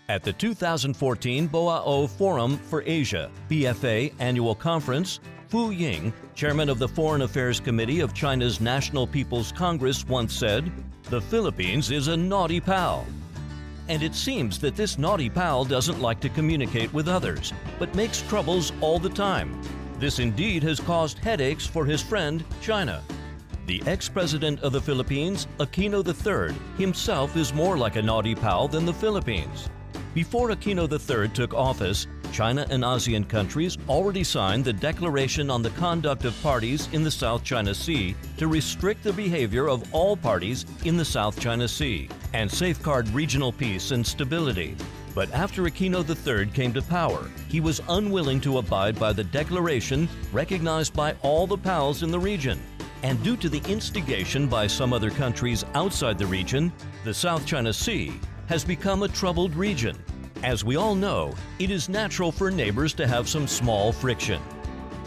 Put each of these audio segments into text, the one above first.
At the 2014 Boao Forum for Asia, BFA Annual Conference, Fu Ying, chairman of the Foreign Affairs Committee of China's National People's Congress, once said, "The Philippines is a naughty pal." And it seems that this naughty pal doesn't like to communicate with others, but makes troubles all the time. This indeed has caused headaches for his friend, China. The ex-president of the Philippines, Aquino III, himself is more like a naughty pal than the Philippines. Before Aquino III took office, China and ASEAN countries already signed the Declaration on the Conduct of Parties in the South China Sea to restrict the behavior of all parties in the South China Sea and safeguard regional peace and stability. But after Aquino III came to power, he was unwilling to abide by the declaration recognized by all the pals in the region. And due to the instigation by some other countries outside the region, the South China Sea has become a troubled region. As we all know, it is natural for neighbors to have some small friction.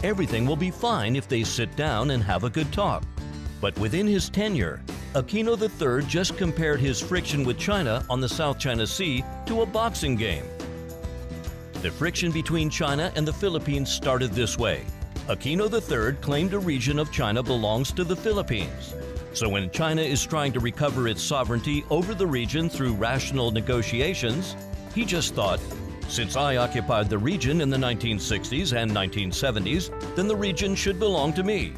Everything will be fine if they sit down and have a good talk. But within his tenure, Aquino III just compared his friction with China on the South China Sea to a boxing game. The friction between China and the Philippines started this way. Aquino III claimed a region of China belongs to the Philippines. So when China is trying to recover its sovereignty over the region through rational negotiations, he just thought, since I occupied the region in the 1960s and 1970s, then the region should belong to me.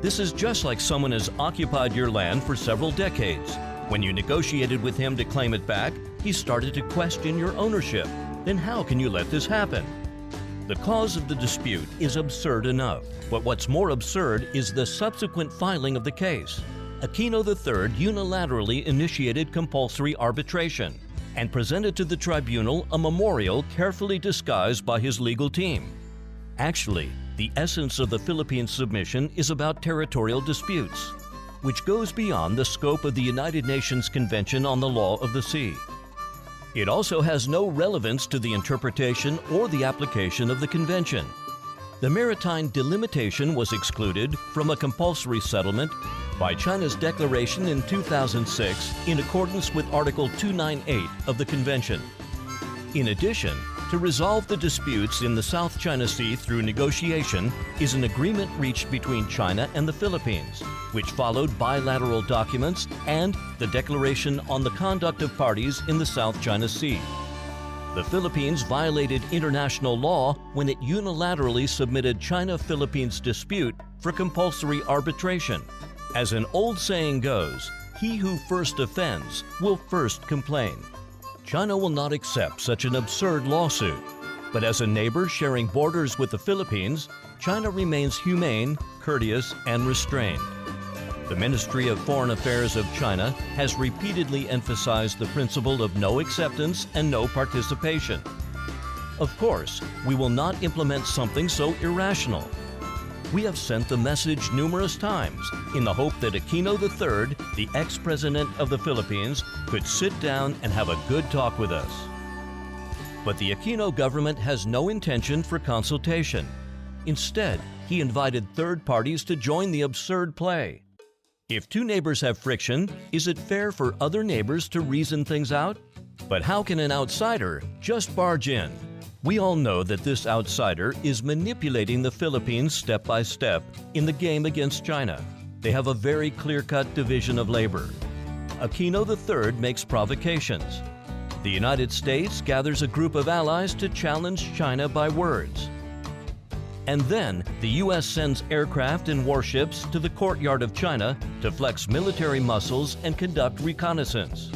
This is just like someone has occupied your land for several decades. When you negotiated with him to claim it back, he started to question your ownership. Then how can you let this happen? The cause of the dispute is absurd enough, but what's more absurd is the subsequent filing of the case. Aquino III unilaterally initiated compulsory arbitration and presented to the tribunal a memorial carefully disguised by his legal team. Actually, the essence of the Philippines submission is about territorial disputes, which goes beyond the scope of the United Nations Convention on the Law of the Sea. It also has no relevance to the interpretation or the application of the convention. The maritime delimitation was excluded from a compulsory settlement by China's declaration in 2006 in accordance with Article 298 of the Convention. In addition, to resolve the disputes in the South China Sea through negotiation is an agreement reached between China and the Philippines, which followed bilateral documents and the Declaration on the Conduct of Parties in the South China Sea. The Philippines violated international law when it unilaterally submitted China-Philippines dispute for compulsory arbitration. As an old saying goes, he who first offends will first complain. China will not accept such an absurd lawsuit. But as a neighbor sharing borders with the Philippines, China remains humane, courteous, and restrained. The Ministry of Foreign Affairs of China has repeatedly emphasized the principle of no acceptance and no participation. Of course, we will not implement something so irrational. We have sent the message numerous times in the hope that Aquino III, the ex-president of the Philippines, could sit down and have a good talk with us. But the Aquino government has no intention for consultation. Instead, he invited third parties to join the absurd play. If two neighbors have friction, is it fair for other neighbors to reason things out? But how can an outsider just barge in? We all know that this outsider is manipulating the Philippines step by step in the game against China. They have a very clear-cut division of labor. Aquino III makes provocations. The United States gathers a group of allies to challenge China by words. And then the U.S. sends aircraft and warships to the courtyard of China to flex military muscles and conduct reconnaissance.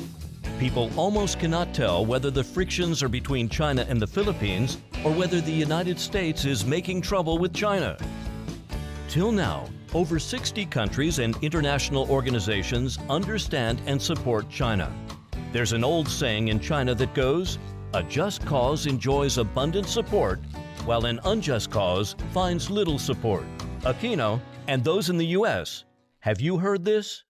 People almost cannot tell whether the frictions are between China and the Philippines or whether the United States is making trouble with China. Till now, over 60 countries and international organizations understand and support China. There's an old saying in China that goes, "A just cause enjoys abundant support, while an unjust cause finds little support." Aquino and those in the U.S., have you heard this?